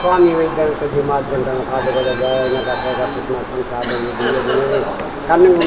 स्वामी वैज्ञानिक माध्यम खाद्य कन्नूर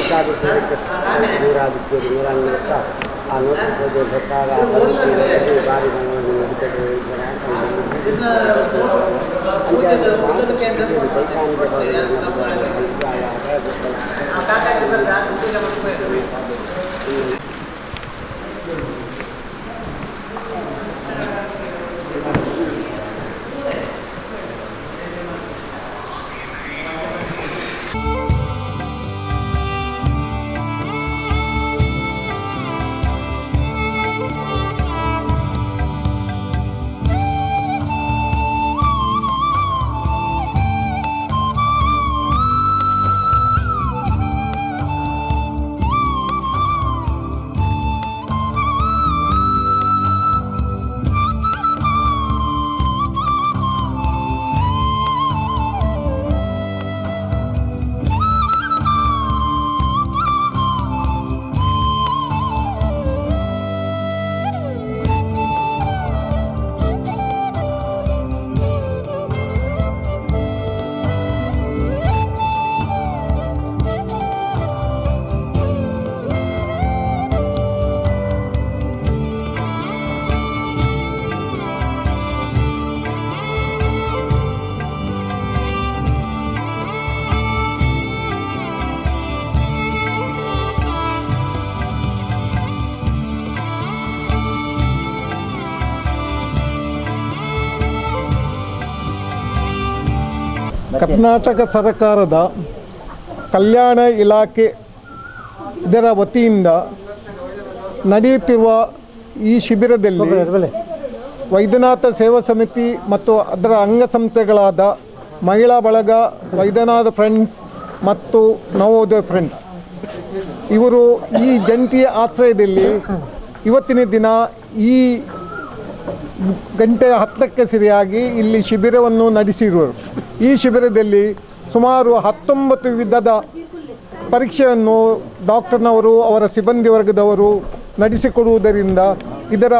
ಕರ್ನಾಟಕ ಸರ್ಕಾರದ ಕಲ್ಯಾಣ ಇಲಾಖೆ ಇದರ ವತಿಯಿಂದ ನಡೆಯುತ್ತಿರುವ ಈ ಶಿಬಿರದಲ್ಲಿ ವೈದ್ಯನಾಥ ಸೇವಾ ಸಮಿತಿ ಮತ್ತು ಅದರ ಅಂಗಸಂಸ್ಥೆಗಳಾದ ಮಹಿಳಾ ಬಳಗ, ವೈದ್ಯನಾಥ ಫ್ರೆಂಡ್ಸ್ ಮತ್ತು ನವೋದಯ ಫ್ರೆಂಡ್ಸ್ ಇವರು ಈ ಜಂಟಿ ಆಶ್ರಯದಲ್ಲಿ ಇವತ್ತಿನ ದಿನ ಈ ಗಂಟೆ 10ಕ್ಕೆ ಸರಿಯಾಗಿ ಇಲ್ಲಿ ಶಿಬಿರವನ್ನು ನಡೆಸಿರುವರು. ಈ ಶಿಬಿರದಲ್ಲಿ ಸುಮಾರು 19 ವಿಧದ ಪರೀಕ್ಷೆಯನ್ನು ಡಾಕ್ಟರ್ನವರು ಅವರ ಸಿಬ್ಬಂದಿ ವರ್ಗದವರು ನಡೆಸಿಕೊಡುವುದರಿಂದ ಇದರ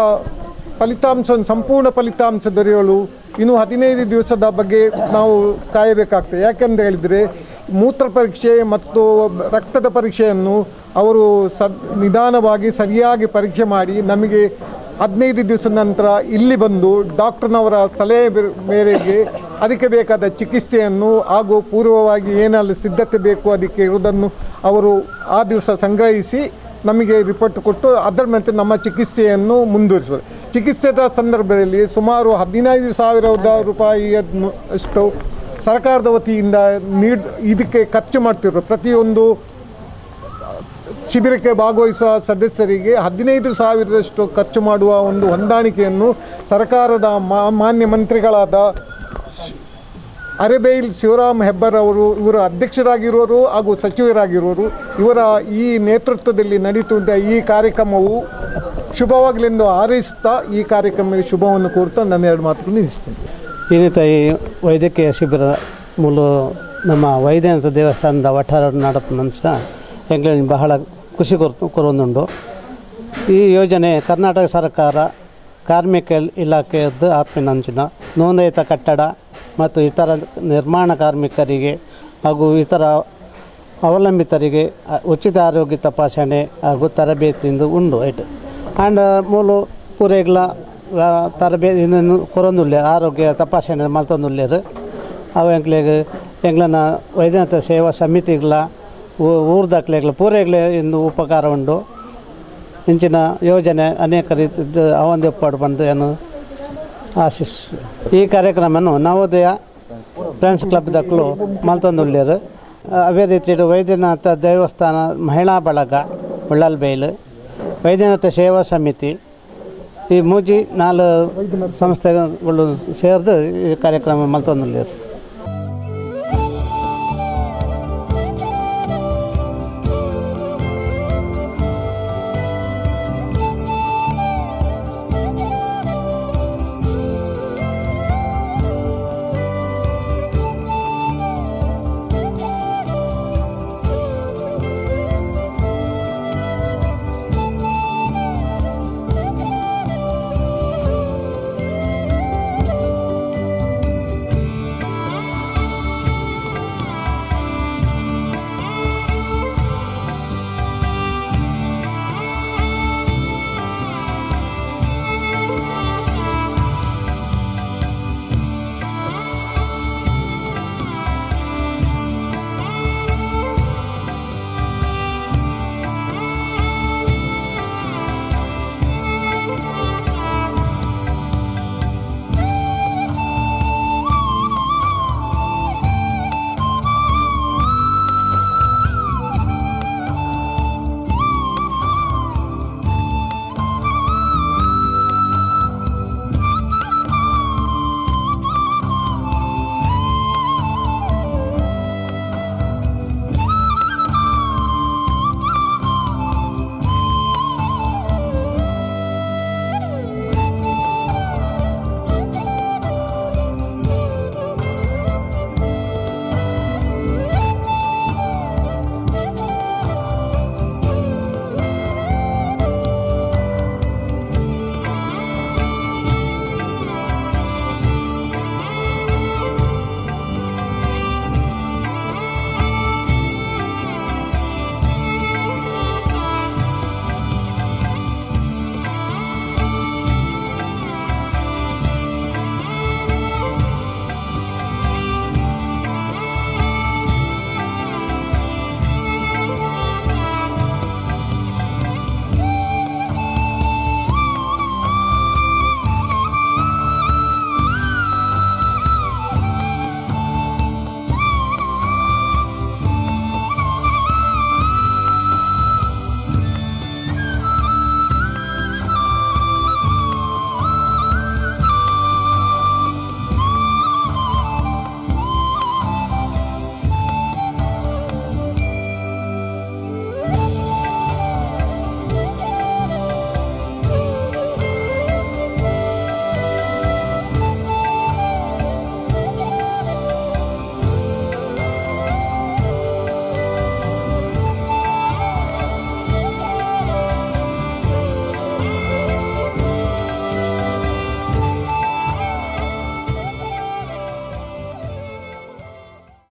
ಫಲಿತಾಂಶ ಸಂಪೂರ್ಣ ಫಲಿತಾಂಶ ದೊರೆಯಲು ಇನ್ನು 15 ದಿವಸದ ಬಗ್ಗೆ ನಾವು ಕಾಯಬೇಕಾಗ್ತದೆ. ಯಾಕೆಂತ ಹೇಳಿದರೆ ಮೂತ್ರ ಪರೀಕ್ಷೆ ಮತ್ತು ರಕ್ತದ ಪರೀಕ್ಷೆಯನ್ನು ಅವರು ನಿಧಾನವಾಗಿ ಸರಿಯಾಗಿ ಪರೀಕ್ಷೆ ಮಾಡಿ ನಮಗೆ 15 ದಿವಸದ ನಂತರ ಇಲ್ಲಿ ಬಂದು ಡಾಕ್ಟರ್ನವರ ಸಲಹೆ ಮೇರೆಗೆ ಅದಕ್ಕೆ ಬೇಕಾದ ಚಿಕಿತ್ಸೆಯನ್ನು ಹಾಗೂ ಪೂರ್ವವಾಗಿ ಏನೆಲ್ಲ ಸಿದ್ಧತೆ ಬೇಕು ಅದಕ್ಕೆ ಇರುವುದನ್ನು ಅವರು ಆ ದಿವಸ ಸಂಗ್ರಹಿಸಿ ನಮಗೆ ರಿಪೋರ್ಟ್ ಕೊಟ್ಟು ಅದರ ಮೇಲೆ ನಮ್ಮ ಚಿಕಿತ್ಸೆಯನ್ನು ಮುಂದುವರಿಸುವುದು. ಚಿಕಿತ್ಸೆದ ಸಂದರ್ಭದಲ್ಲಿ ಸುಮಾರು 15,000 ರೂಪಾಯಿಯನ್ನು ಅಷ್ಟು ಸರ್ಕಾರದ ವತಿಯಿಂದ ಇದಕ್ಕೆ ಖರ್ಚು ಮಾಡ್ತಿದ್ರು. ಪ್ರತಿಯೊಂದು ಶಿಬಿರಕ್ಕೆ ಭಾಗವಹಿಸುವ ಸದಸ್ಯರಿಗೆ 15,000ರಷ್ಟು ಖರ್ಚು ಮಾಡುವ ಒಂದು ಹೊಂದಾಣಿಕೆಯನ್ನು ಸರ್ಕಾರದ ಮಾನ್ಯ ಮಂತ್ರಿಗಳಾದ ಅರೆಬೈಲ್ ಶಿವರಾಮ್ ಹೆಬ್ಬಾರ್ ಅವರು, ಇವರು ಅಧ್ಯಕ್ಷರಾಗಿರುವರು ಹಾಗೂ ಸಚಿವರಾಗಿರುವರು, ಇವರ ಈ ನೇತೃತ್ವದಲ್ಲಿ ನಡೀತಿದ್ದ ಈ ಕಾರ್ಯಕ್ರಮವು ಶುಭವಾಗಲೆಂದು ಹಾರೈಸುತ್ತಾ ಈ ಕಾರ್ಯಕ್ರಮಕ್ಕೆ ಶುಭವನ್ನು ಕೋರ್ತಾ ನನ್ನ 2 ಮಾತುಗಳನ್ನು ನಿಲ್ಲಿಸ್ತೇನೆ. ಈ ರೀತಿ ವೈದ್ಯಕೀಯ ಶಿಬಿರ ಮೂಲ ನಮ್ಮ ವೈದ್ಯನಾಥ ದೇವಸ್ಥಾನದ ಒಟ್ಟಾರೆ ನಡಪ ನಂತರ ಎಂಗ್ಲೆಂಡ್ ಬಹಳ ಖುಷಿ ಕೊರೊಂದುಂಡು. ಈ ಯೋಜನೆ ಕರ್ನಾಟಕ ಸರ್ಕಾರ ಕಾರ್ಮಿಕ ಇಲಾಖೆಯದ್ದು ಆಪಿನಂಚಿನ ನೋಂದಾಯಿತ ಕಟ್ಟಡ ಮತ್ತು ಇತರ ನಿರ್ಮಾಣ ಕಾರ್ಮಿಕರಿಗೆ ಹಾಗೂ ಇತರ ಅವಲಂಬಿತರಿಗೆ ಉಚಿತ ಆರೋಗ್ಯ ತಪಾಸಣೆ ಹಾಗೂ ತರಬೇತಿಯಿಂದ ಉಂಡು ಐಟು ಆ್ಯಂಡ್ ಮೂಲು ಪೂರೈಗ್ಲ ತರಬೇತಿ ಇನ್ನೂ ಕೊರೊಂದುಲ್ಲೆ ಆರೋಗ್ಯ ತಪಾಸಣೆ ಮಲ್ತೊಂದುಲ್ಲೇರು ಅವು ಎಂಗ್ಲನ ವೈದ್ಯನಾಥ ಸೇವಾ ಸಮಿತಿಗಳ ಊರ್ದಾಕ್ಲೆಗ್ಲ ಪೂರೈಗ್ಲೆ ಇಂದು ಉಪಕಾರ ಉಂಡು. ಇಂಚಿನ ಯೋಜನೆ ಅನೇಕ ರೀತಿ ಅವಂದೆಪ್ಪಾಡು ಬಂದು ಏನು ಆಶಿಸ್. ಈ ಕಾರ್ಯಕ್ರಮವನ್ನು ನವೋದಯ ಫ್ರೆಂಡ್ಸ್ ಕ್ಲಬ್ ದಕ್ಕಲು ಮಲ್ತೊಂದುಲ್ಲೇರು. ಅದೇ ರೀತಿ ವೈದ್ಯನಾಥ ದೇವಸ್ಥಾನ ಮಹಿಳಾ ಬಳಗ ಉಳ್ಳಲ್ಬೈಲು, ವೈದ್ಯನಾಥ ಸೇವಾ ಸಮಿತಿ ಈ ಮೂಜಿ 4 ಸಂಸ್ಥೆಗಳು ಸೇರಿದು ಈ ಕಾರ್ಯಕ್ರಮ ಮಲ್ತೊಂದುಲ್ಲೇರು.